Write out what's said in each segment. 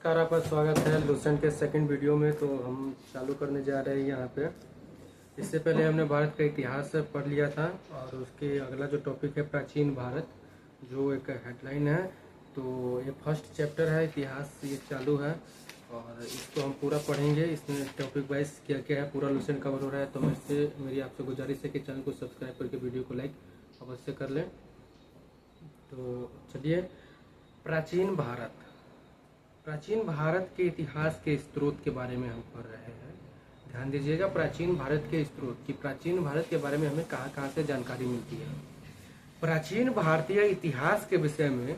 नमस्कार, आपका स्वागत है लूसेंट के सेकंड वीडियो में। तो हम चालू करने जा रहे हैं यहाँ पे। इससे पहले हमने भारत का इतिहास पढ़ लिया था और उसके अगला जो टॉपिक है प्राचीन भारत, जो एक हेडलाइन है। तो ये फर्स्ट चैप्टर है, इतिहास ये चालू है और इसको हम पूरा पढ़ेंगे। इसमें टॉपिक वाइज क्या क्या है पूरा लूसेंट कवर हो रहा है। तो मेरी आपसे गुजारिश है कि चैनल को सब्सक्राइब करके वीडियो को लाइक अवश्य कर लें। तो चलिए, प्राचीन भारत के इतिहास के स्रोत के बारे में हम पढ़ रहे हैं। ध्यान दीजिएगा, प्राचीन भारत के स्रोत की प्राचीन भारत के बारे में हमें कहाँ कहाँ से जानकारी मिलती है। प्राचीन भारतीय इतिहास के विषय में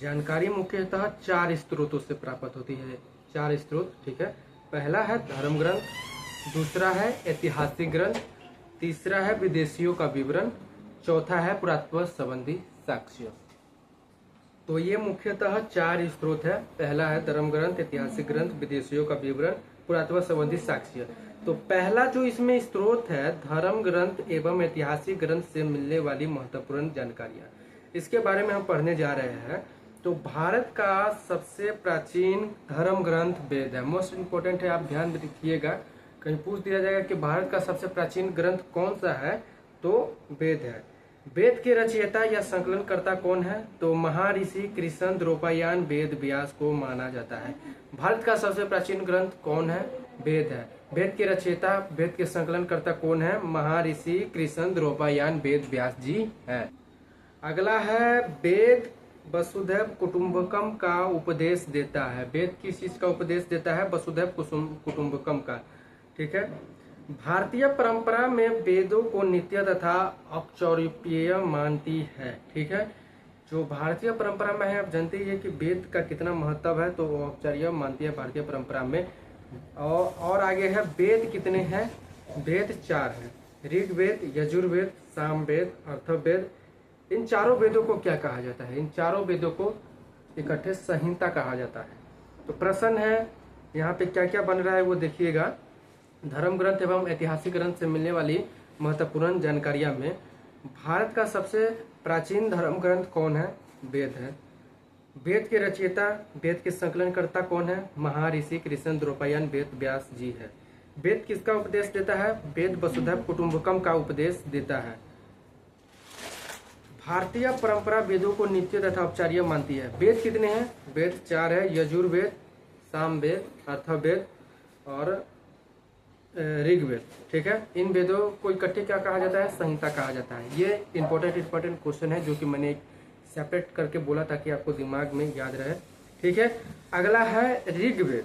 जानकारी मुख्यतः 4 स्रोतों से प्राप्त होती है। 4 स्रोत, ठीक है। पहला है धर्म ग्रंथ, दूसरा है ऐतिहासिक ग्रंथ, तीसरा है विदेशियों का विवरण, चौथा है पुरातत्व संबंधी साक्ष्य। तो ये मुख्यतः 4 स्रोत है। पहला है धर्म ग्रंथ, ऐतिहासिक ग्रंथ, विदेशियों का विवरण, पुरातत्व संबंधी साक्ष्य। तो पहला जो इसमें स्रोत है धर्म ग्रंथ एवं ऐतिहासिक ग्रंथ से मिलने वाली महत्वपूर्ण जानकारियां, इसके बारे में हम पढ़ने जा रहे हैं। तो भारत का सबसे प्राचीन धर्म ग्रंथ वेद है। मोस्ट इम्पोर्टेंट है, आप ध्यान रखिएगा। कहीं पूछ दिया जाएगा कि भारत का सबसे प्राचीन ग्रंथ कौन सा है, तो वेद है। वेद के रचयिता या संकलनकर्ता कौन है, तो महर्षि कृष्ण द्रौपदयान वेद व्यास को माना जाता है। भारत का सबसे प्राचीन ग्रंथ कौन है, वेद है। वेद के रचयिता, वेद के संकलनकर्ता कौन है, महर्षि कृष्ण द्रौपदयान वेद व्यास जी है। अगला है वेद वसुधैव कुटुंबकम का उपदेश देता है। वेद किस चीज का उपदेश देता है, वसुधैव कुटुंबकम का, ठीक है। भारतीय परंपरा में वेदों को नित्य तथा औपचारिक मानती है, ठीक है। जो भारतीय परंपरा में है, आप जानते ही है कि वेद का कितना महत्व है, तो औपचारिक मानती है भारतीय परंपरा में। और आगे है वेद कितने हैं, वेद 4 है। ऋग्वेद, यजुर्वेद, सामवेद, अथर्ववेद। इन चारों वेदों को क्या कहा जाता है, इन चारों वेदों को इकट्ठे संहिता कहा जाता है। तो प्रश्न है यहाँ पे क्या क्या बन रहा है वो देखिएगा। धर्म ग्रंथ एवं ऐतिहासिक ग्रंथ से मिलने वाली महत्वपूर्ण जानकारियां में भारत का सबसे प्राचीन धर्म ग्रंथ कौन है, वेद है। वेद के रचयिता, वेद के संकलनकर्ता कौन है, महर्षि कृष्ण द्रौपदयान वेद व्यास जी है। वेद किसका उपदेश देता है, वेद वसुधैव कुटुंबकम का उपदेश देता है। भारतीय परंपरा वेदों को नित्य तथा औपचारिक मानती है। वेद कितने हैं, वेद 4 है। यजुर्वेद, सामवेद, अथर्ववेद और ऋग्वेद, ठीक है। इन वेदों को इकट्ठे क्या कहा जाता है, संहिता कहा जाता है। ये इंपॉर्टेंट क्वेश्चन है जो कि मैंने एक सेपरेट करके बोला ताकि आपको दिमाग में याद रहे, ठीक है। अगला है ऋग्वेद।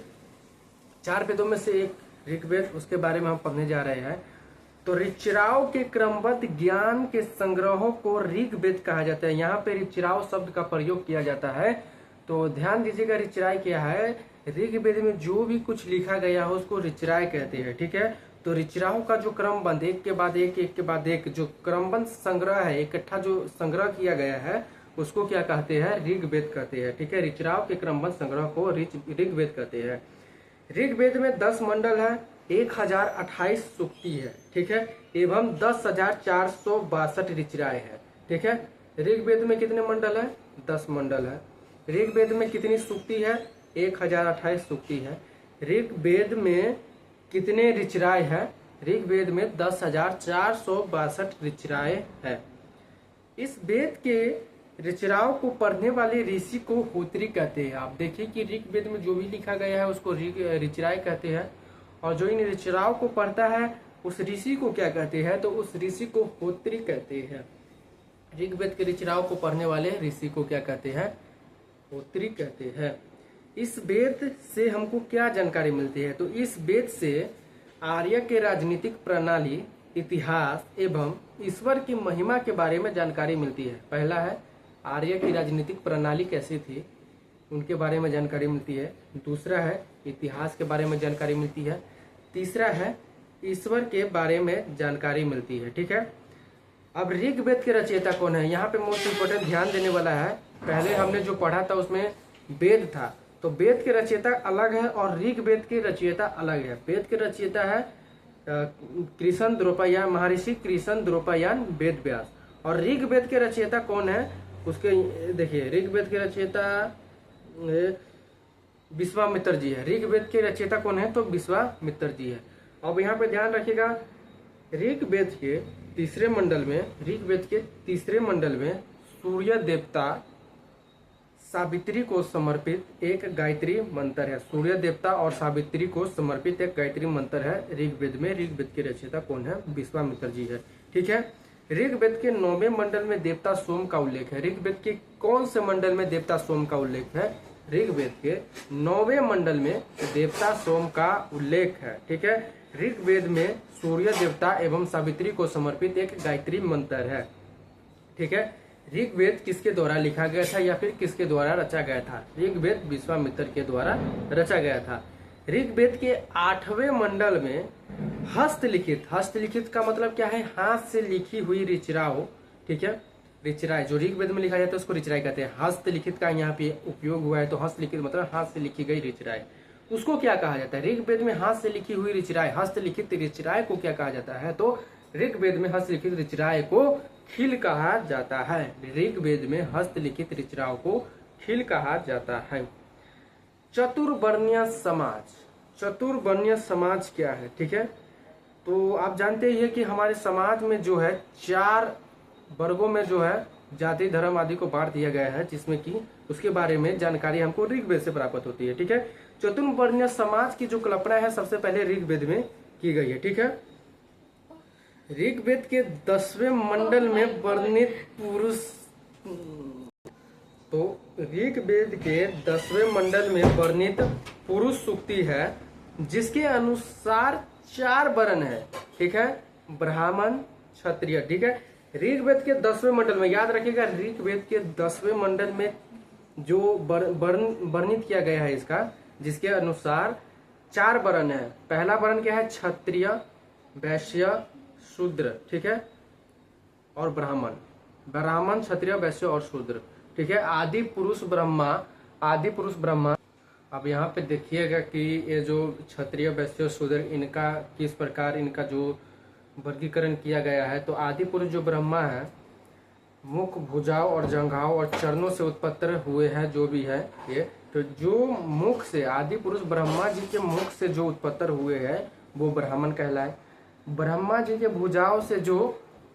4 वेदों में से एक ऋग्वेद, उसके बारे में हम पढ़ने जा रहे हैं। तो ऋचिराव के क्रमबद्ध ज्ञान के संग्रहों को ऋग्वेद कहा जाता है। यहाँ पे ऋचिराव शब्द का प्रयोग किया जाता है। तो ध्यान दीजिएगा, ऋचिराय क्या है, ऋग्वेद में जो भी कुछ लिखा गया हो उसको ऋचिराय कहते हैं, ठीक है। तो ऋचिराओं का जो क्रमबद्ध एक के बाद एक जो क्रमबद्ध संग्रह है, इकट्ठा जो संग्रह किया गया है, उसको क्या कहते हैं, ऋग्वेद कहते हैं, ठीक है। ऋचिराव के क्रमबद्ध संग्रह को ऋग्वेद कहते हैं। ऋग्वेद में 10 मंडल है, 1028 सूक्ति है, ठीक है, एवं 10,462 ऋचिराय है, ठीक है। ऋग्वेद में कितने मंडल है, 10 मंडल है। ऋग्वेद में कितनी सूक्ति है, 1028 सूक्ति है। ऋग्वेद में कितने ऋचिराय है, ऋग्वेद में 10,462 ऋचिराय है। इस वेद के ऋचिराओं को पढ़ने वाले ऋषि को होत्री कहते हैं। आप देखिए कि ऋग्वेद में जो भी लिखा गया है उसको ऋचिराय कहते हैं, और जो इन ऋचिराओं को पढ़ता है उस ऋषि को क्या कहते हैं, तो उस ऋषि को होत्री कहते हैं। ऋग्वेद के ऋचिराओं को पढ़ने वाले ऋषि को क्या कहते हैं, होत्री कहते हैं। इस वेद से हमको क्या जानकारी मिलती है, तो इस वेद से आर्य के राजनीतिक प्रणाली, इतिहास एवं ईश्वर की महिमा के बारे में जानकारी मिलती है। पहला है आर्य की राजनीतिक प्रणाली कैसी थी, उनके बारे में जानकारी मिलती है। दूसरा है इतिहास के बारे में जानकारी मिलती है। तीसरा है ईश्वर के बारे में जानकारी मिलती है, ठीक है। अब ऋग्वेद के रचयिता कौन है, यहाँ पे मोस्ट इम्पोर्टेंट ध्यान देने वाला है। पहले हमने जो पढ़ा था उसमें वेद था, तो वेद के रचयिता अलग है और ऋग्वेद के रचयिता अलग है। वेद के रचयिता है कृष्ण द्रौपदयान, महर्षि कृष्ण द्रौपदयान वेद व्यास, और ऋग्वेद के रचयिता कौन है, उसके देखिए ऋग्वेद के रचयिता विश्वामित्र जी है। ऋग्वेद के रचयिता कौन है? तो विश्वामित्र जी है। अब यहाँ पे ध्यान रखिएगा, ऋग्वेद के तीसरे मंडल में सूर्य देवता सावित्री को समर्पित एक गायत्री मंत्र है। सूर्य देवता और सावित्री को समर्पित एक गायत्री मंत्र है ऋग्वेद में। ऋग्वेद के रचयिता कौन है? विश्वामित्र जी है। ठीक है। ऋग्वेद के 9वें मंडल में देवता सोम का उल्लेख है। ऋग्वेद के कौन से मंडल में देवता सोम का उल्लेख है? ऋग्वेद के 9वें मंडल में देवता सोम का उल्लेख है। ठीक है। ऋग्वेद में सूर्य देवता एवं सावित्री को समर्पित एक गायत्री मंत्र है। ठीक है। ऋग्वेद किसके द्वारा लिखा गया था या फिर किसके द्वारा रचा गया था? ऋग्वेद विश्वामित्र के द्वारा रचा गया था। ऋग्वेद के 8वें मंडल में हस्तलिखित का मतलब क्या है? हाथ से लिखी हुई ऋचराओ। ठीक है। ऋचराय जो ऋग्वेद में लिखा जाता है उसको ऋचराय कहते हैं। हस्तलिखित का यहाँ पे उपयोग हुआ है, तो हस्तलिखित मतलब हाथ से लिखी गई ऋचराय, उसको क्या कहा जाता है? ऋग्वेद में हाथ से लिखी हुई ऋचराय, हस्तलिखित ऋचराय को क्या कहा जाता है? तो ऋग्वेद में हस्तलिखित ऋचराय को खिल कहा जाता है। ऋग्वेद में हस्तलिखित ऋचराओं को खिल कहा जाता है। चतुर्वर्णीय समाज क्या है? ठीक है। तो आप जानते ही है कि हमारे समाज में जो है 4 वर्गों में जो है जाति धर्म आदि को बांट दिया गया है, जिसमें कि उसके बारे में जानकारी हमको ऋग्वेद से प्राप्त होती है। ठीक है। चतुर्वर्णीय समाज की जो कल्पना है सबसे पहले ऋग्वेद में की गई है। ठीक है। ऋग्वेद के 10वें मंडल में वर्णित पुरुष, तो ऋग्वेद के 10वें मंडल में वर्णित पुरुष सूक्ति है, जिसके अनुसार 4 वर्ण है। ठीक है। ब्राह्मण, क्षत्रिय। ठीक है। ऋग्वेद के 10वें मंडल में याद रखिएगा, ऋग्वेद के 10वें मंडल में जो वर्णित किया गया है इसका, जिसके अनुसार 4 वर्ण है। पहला वर्ण क्या है? क्षत्रिय, वैश्य, शूद्र। ठीक है। और ब्राह्मण, क्षत्रिय, वैश्य और शूद्र। ठीक है। आदि पुरुष ब्रह्मा। अब यहाँ पे देखिएगा कि ये जो क्षत्रिय, वैश्य, शूद्र, इनका किस प्रकार इनका जो वर्गीकरण किया गया है। तो आदि पुरुष जो ब्रह्मा है, मुख, भुजाओं और जंघाओं और चरणों से उत्पन्न हुए हैं, जो भी है ये, तो जो मुख से, आदि पुरुष ब्रह्मा जी के मुख से जो उत्पन्न हुए हैं वो ब्राह्मण कहलाए। ब्रह्मा जी के भुजाओं से जो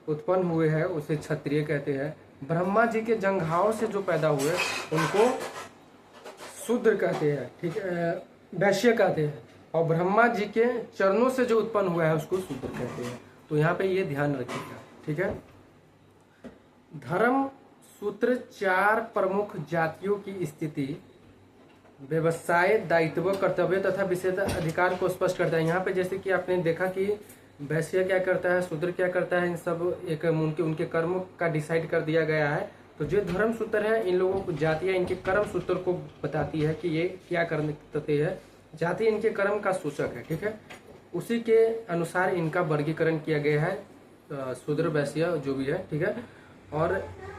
उत्पन्न हुए हैं उसे क्षत्रिय कहते हैं। ब्रह्मा जी के जंघाओं से जो पैदा हुए उनको शूद्र कहते हैं। ठीक है, वैश्य कहते हैं। और ब्रह्मा जी के चरणों से जो उत्पन्न हुआ है उसको शूद्र कहते हैं। तो यहाँ पे ये ध्यान रखिएगा। ठीक है। धर्म सूत्र 4 प्रमुख जातियों की स्थिति, व्यवसाय, दायित्व, कर्तव्य तथा विशेष अधिकार को स्पष्ट करता है। यहाँ पे जैसे कि आपने देखा कि वैश्य क्या करता है, शूद्र क्या करता है, इन सब एक उनके कर्म का डिसाइड कर दिया गया है। तो जो धर्म सूत्र है इन लोगों को जातियाँ इनके कर्म सूत्र को बताती है कि ये क्या करते हैं। जाति इनके कर्म का सूचक है। ठीक है। उसी के अनुसार इनका वर्गीकरण किया गया है, शूद्र, वैश्य जो भी है। ठीक है। और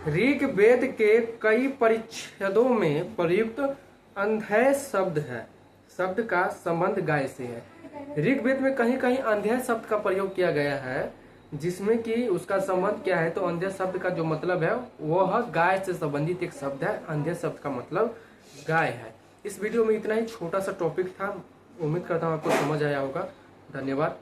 ऋग्वेद के कई परिच्छेदों में प्रयुक्त अंधेय शब्द है, शब्द का संबंध गाय से है। ऋग्वेद में कहीं कहीं अंधेय शब्द का प्रयोग किया गया है, जिसमें कि उसका संबंध क्या है? तो अंधेय शब्द का जो मतलब है वह गाय से संबंधित एक शब्द है। अंधेय शब्द का मतलब गाय है। इस वीडियो में इतना ही छोटा सा टॉपिक था। उम्मीद करता हूँ आपको समझ आया होगा। धन्यवाद।